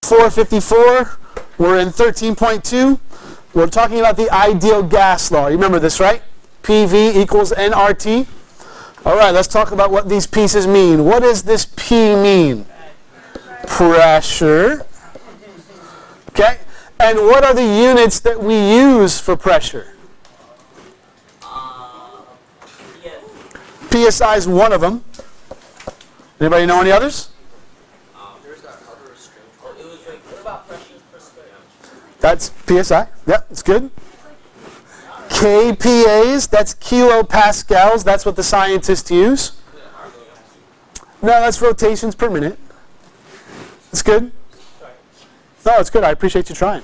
454. We're in 13.2. We're talking about the ideal gas law. You remember this, right? PV equals nRT. All right, let's talk about what these pieces mean. What does this P mean? Pressure. Okay. And what are the units that we use for pressure? PSI is one of them. Anybody know any others? There's that other string. It was like, what about pressure per square? That's PSI. Yep, that's good. kPAs, that's kilopascals. That's what the scientists use. No, that's rotations per minute. That's good. No, it's good. I appreciate you trying.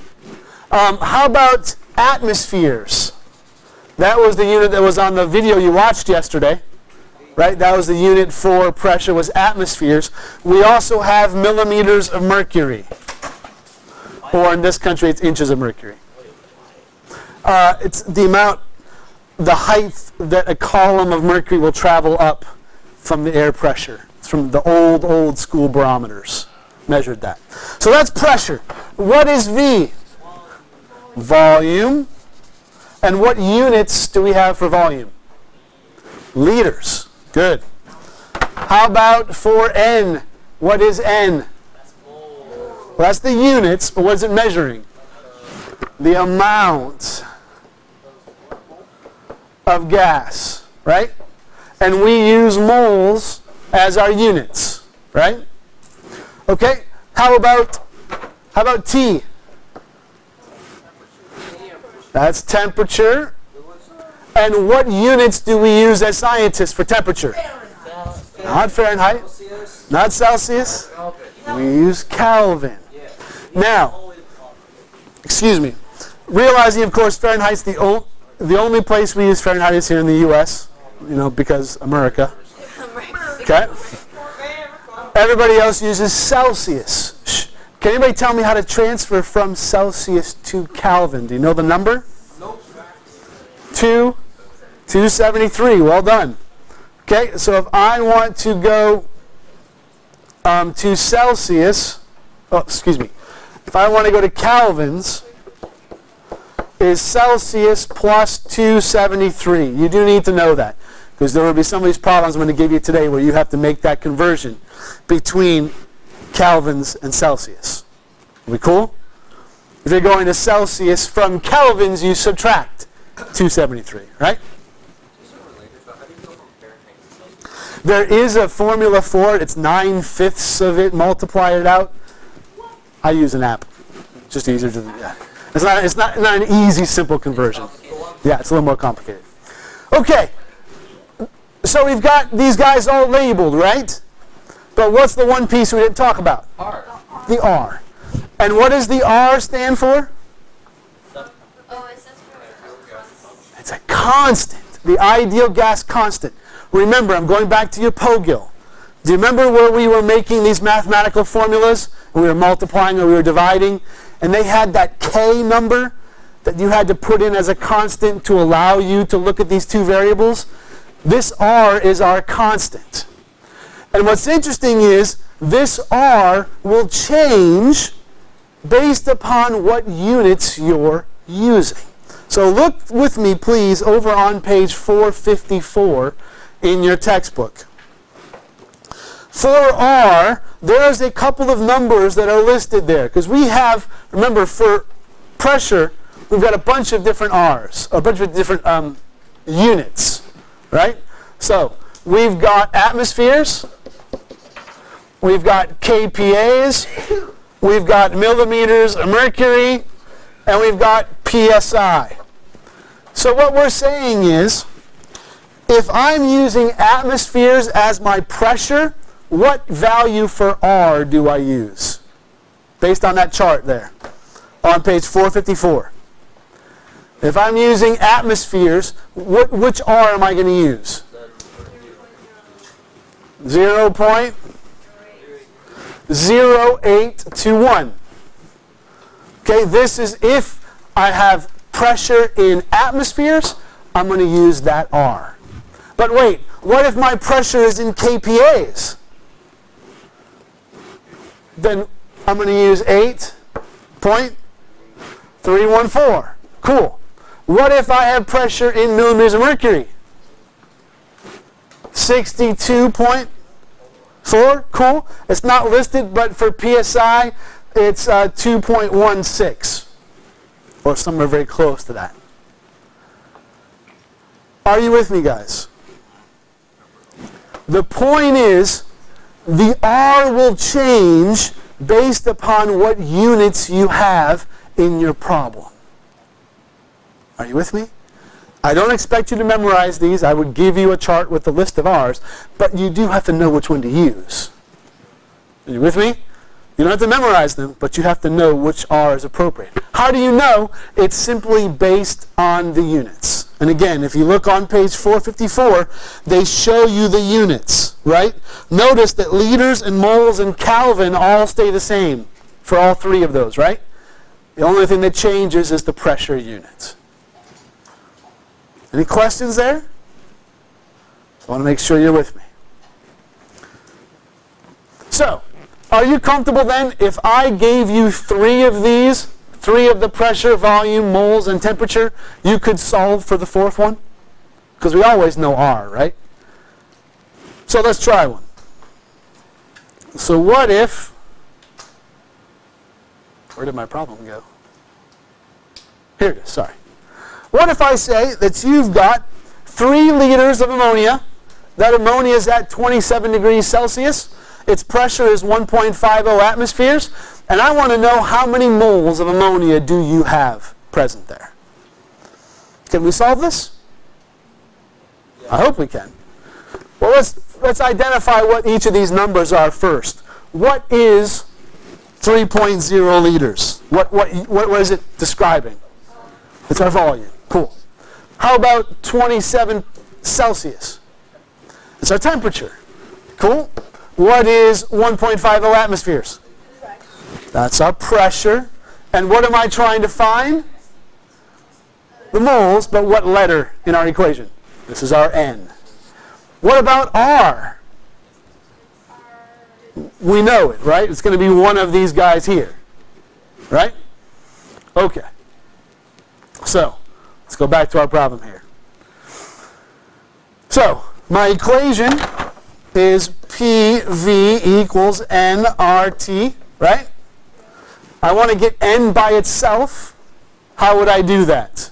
How about atmospheres? That was the unit that was on the video you watched yesterday. Right? That was the unit for pressure, was atmospheres. We also have millimeters of mercury. Or in this country, it's inches of mercury. It's the amount, the height that a column of mercury will travel up from the air pressure. It's from the old school barometers. Measured that. So that's pressure. What is V? Volume. And what units do we have for volume? Liters. Good. How about for N? What is N? Well, that's the units, but what is it measuring? The amount of gas, right? And we use moles as our units, right? Okay. How about T? That's temperature. And what units do we use as scientists for temperature? Not Fahrenheit, not Celsius. We use Kelvin. Now, excuse me. Realizing, of course, Fahrenheit's the only place we use Fahrenheit is here in the U.S. You know, because America. Okay. Everybody else uses Celsius. Shh. Can anybody tell me how to transfer from Celsius to Kelvin? Do you know the number? 273. Well done. Okay, so if I want to go to Celsius, if I want to go to Kelvins, is Celsius plus 273. You do need to know that, because there will be some of these problems I'm going to give you today where you have to make that conversion between Kelvins and Celsius. Are we cool? If you're going to Celsius from Kelvins, you subtract 273, right? There is a formula for it. It's 9/5 of it. Multiply it out. I use an app. It's just easier to. Yeah. It's not an easy, simple conversion. Yeah, it's a little more complicated. Okay. So we've got these guys all labeled, right? But what's the one piece we didn't talk about? R. The R. And what does the R stand for? It's a constant. The ideal gas constant. Remember, I'm going back to your POGIL. Do you remember where we were making these mathematical formulas? And we were multiplying or we were dividing, and they had that K number that you had to put in as a constant to allow you to look at these two variables? This R is our constant. And what's interesting is this R will change based upon what units you're using. So look with me, please, over on page 454 in your textbook. For R, there's a couple of numbers that are listed there. Because we have, remember, for pressure, we've got a bunch of different R's, a bunch of different units, right? So we've got atmospheres, we've got kPAs, we've got millimeters of mercury, and we've got PSI. So what we're saying is, if I'm using atmospheres as my pressure, what value for R do I use? Based on that chart there, on page 454. If I'm using atmospheres, which R am I going to use? 0.0821. Okay, this is if I have pressure in atmospheres, I'm going to use that R. But wait, what if my pressure is in kPAs? Then I'm going to use 8.314. Cool. What if I have pressure in millimeters of mercury? 62.4. Cool. It's not listed, but for PSI, it's 2.16. Or somewhere very close to that. Are you with me, guys? The point is, the R will change based upon what units you have in your problem. Are you with me? I don't expect you to memorize these. I would give you a chart with a list of R's, but you do have to know which one to use. Are you with me? You don't have to memorize them, but you have to know which R is appropriate. How do you know? It's simply based on the units. And again, if you look on page 454, they show you the units, right? Notice that liters and moles and Kelvin all stay the same for all three of those, right? The only thing that changes is the pressure unit. Any questions there? I want to make sure you're with me. So, are you comfortable then if I gave you three of these, three of the pressure, volume, moles, and temperature, you could solve for the fourth one? Because we always know R, right? So let's try one. So what if, where did my problem go? Here it is, sorry. What if I say that you've got 3 liters of ammonia, that ammonia is at 27 degrees Celsius, its pressure is 1.50 atmospheres, and I want to know how many moles of ammonia do you have present there. Can we solve this? I hope we can. Well, let's identify what each of these numbers are first. What is 3.0 liters? What is it describing? It's our volume. Cool. How about 27 Celsius? It's our temperature. Cool. What is 1.50 atmospheres? That's our pressure. And what am I trying to find? The moles, but what letter in our equation? This is our N. What about R? We know it, right? It's going to be one of these guys here. Right? Okay. So, let's go back to our problem here. So, my equation is PV equals nRT, right? I want to get N by itself. How would I do that?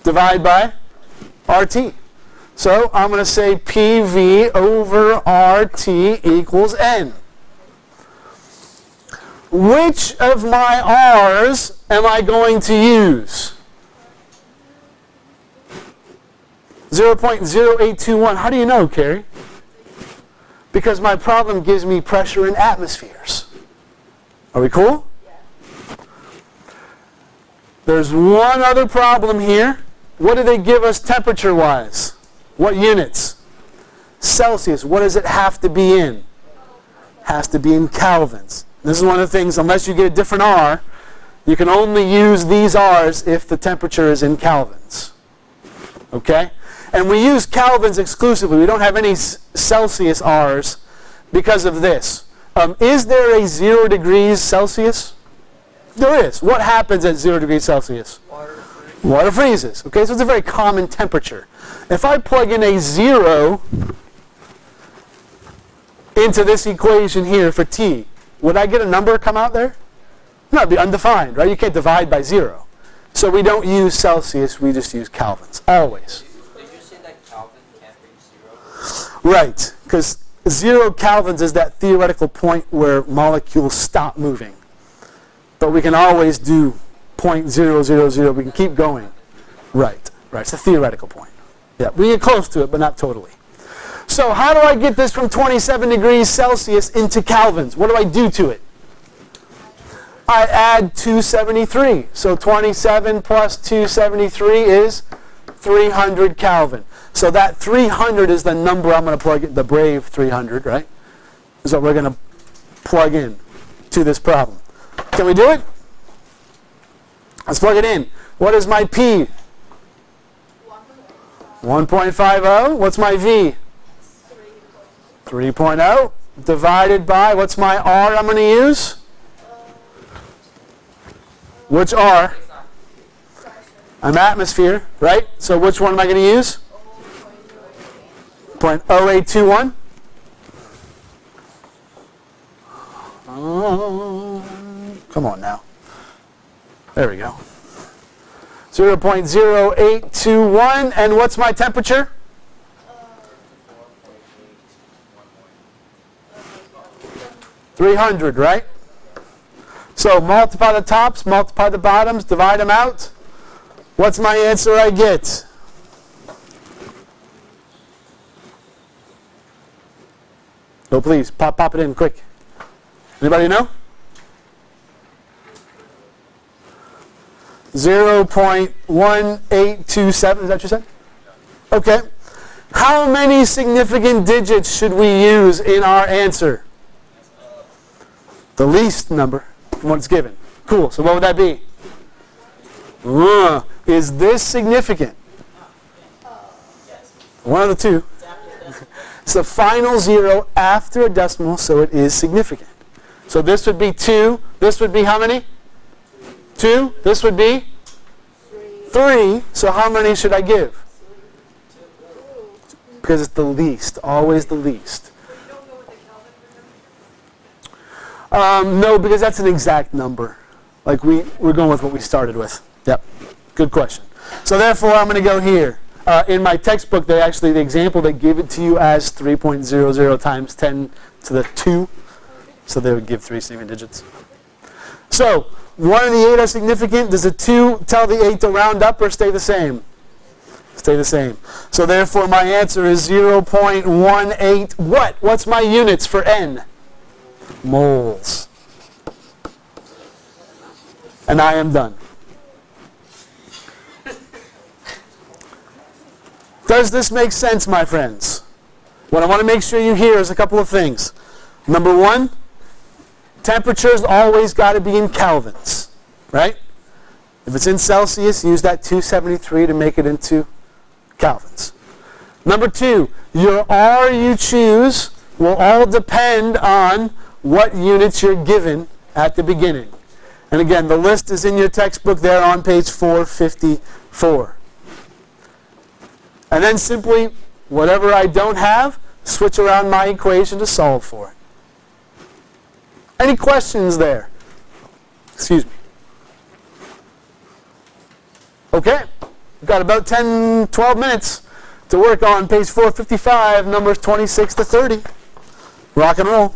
Divide by RT. So I'm going to say PV over RT equals N. Which of my R's am I going to use? 0.0821. How do you know, Carrie? Because my problem gives me pressure in atmospheres. Are we cool? Yeah. There's one other problem here. What do they give us temperature-wise? What units? Celsius. What does it have to be in? Has to be in kelvins. This is one of the things, unless you get a different R, you can only use these R's if the temperature is in kelvins. Okay? And we use kelvins exclusively. We don't have any Celsius R's because of this. Is there a 0 degrees Celsius? There is. What happens at 0 degrees Celsius? Water freezes. Okay, so it's a very common temperature. If I plug in a 0 into this equation here for T, would I get a number come out there? No, it'd be undefined, right? You can't divide by 0. So we don't use Celsius, we just use kelvins, always. Did you say that Kelvin can't reach 0? Right, because 0 kelvins is that theoretical point where molecules stop moving. But we can always do 0.000, we can keep going. Right, it's a theoretical point. Yeah, we get close to it, but not totally. So how do I get this from 27 degrees Celsius into kelvins? What do I do to it? I add 273. So 27 plus 273 is 300 Kelvin. So that 300 is the number I'm going to plug in, the brave 300, right? Is what we're going to plug in to this problem. Can we do it? Let's plug it in. What is my P? 1.50. What's my V? 3.0. divided by, what's my R I'm going to use? Which R? I'm atmosphere, right? So which one am I going to use? 0.0821. Come on now. There we go. 0.0821. And what's my temperature? 300, right? So multiply the tops, multiply the bottoms, divide them out. What's my answer I get? Oh, please, pop it in quick. Anybody know? 0.1827, is that what you said? Okay. How many significant digits should we use in our answer? The least number from what's given. Cool, so what would that be? Is this significant? One of the two. It's the final zero after a decimal, so it is significant. So this would be 2. This would be how many? 2. This would be 3. So how many should I give? Because it's the least. Always the least. No, because that's an exact number. Like we're going with what we started with. Yep. Good question. So therefore, I'm going to go here. In my textbook, the example, they give it to you as 3.00 times 10 to the 2. So they would give 3 significant digits. So, 1 and the 8 are significant. Does the 2 tell the 8 to round up or stay the same? Stay the same. So therefore, my answer is 0.18 what? What's my units for N? Moles. And I am done. Does this make sense, my friends? What I want to make sure you hear is a couple of things. Number one, temperature's always got to be in kelvins, right? If it's in Celsius, use that 273 to make it into kelvins. Number two, your R you choose will all depend on what units you're given at the beginning. And again, the list is in your textbook there on page 454. And then simply, whatever I don't have, switch around my equation to solve for it. Any questions there? Excuse me. Okay, we've got about 10, 12 minutes to work on page 455, numbers 26 to 30. Rock and roll.